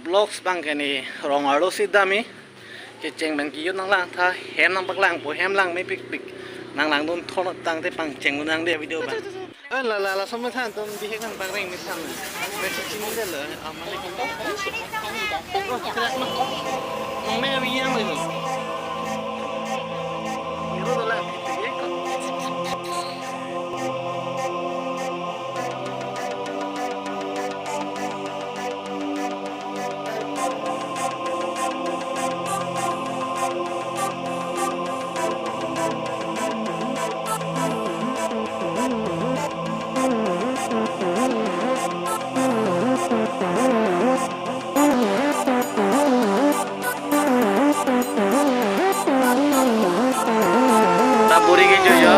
blocks bang kani rong aro sidami ke cheng bang ki nang lang tha hem nang bak lang po hem lang mai pik pik nang lang don thon tang te pang cheng nang de video ba la som than ton di he kan bang ring mi than me chi chi de le amale ko me wi yang le ro do la pi te ko पूरी की जो यो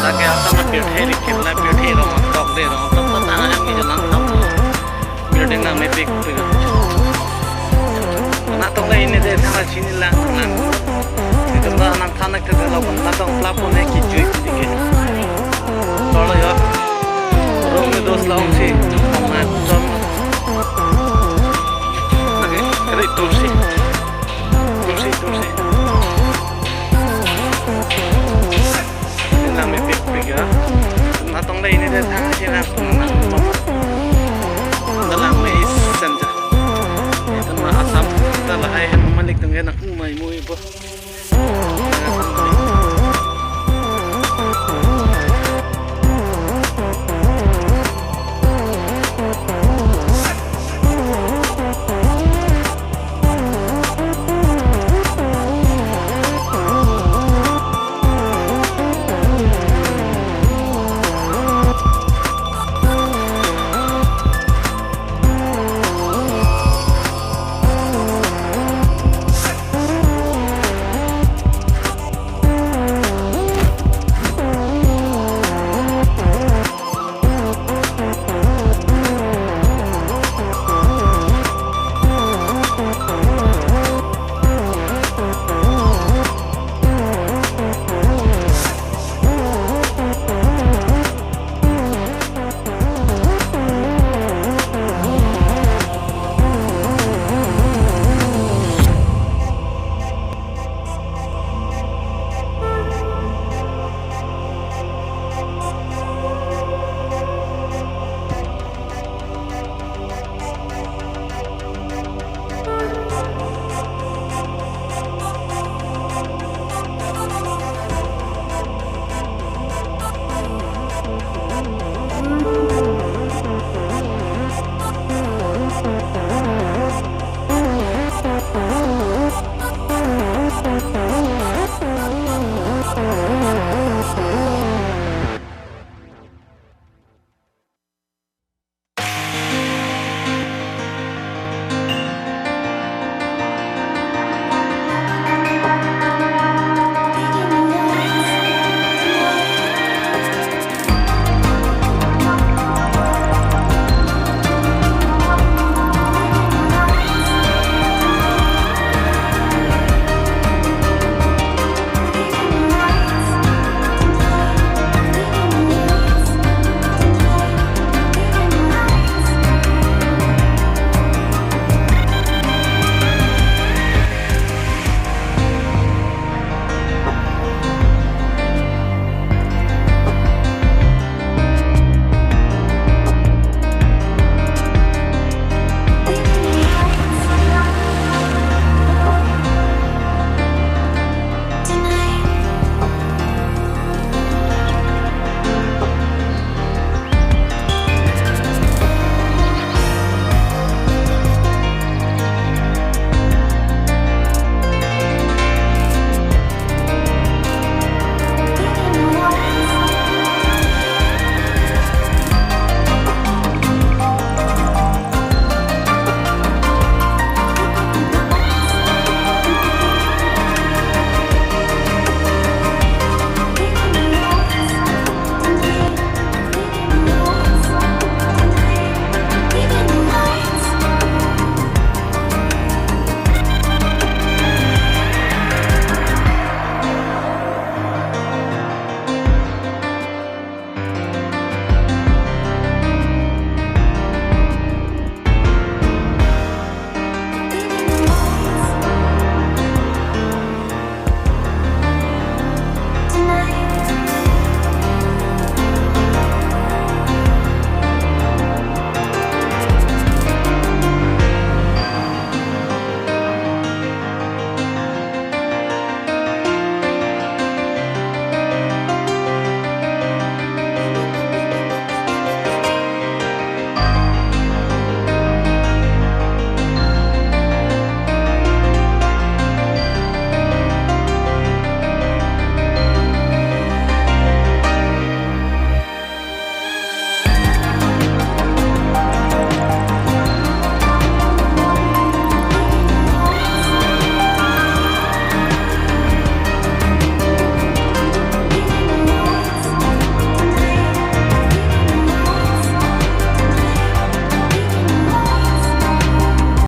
ताकि आता मैं पेठे लिखे ना पेठे रो टॉक दे रहा हूँ तब पता ना कि जो लंग था बिल्डिंग ना मैं पिक पिक ना तो नहीं ने दे था चीनी लंग लंग इधर ना ना खाना के लोग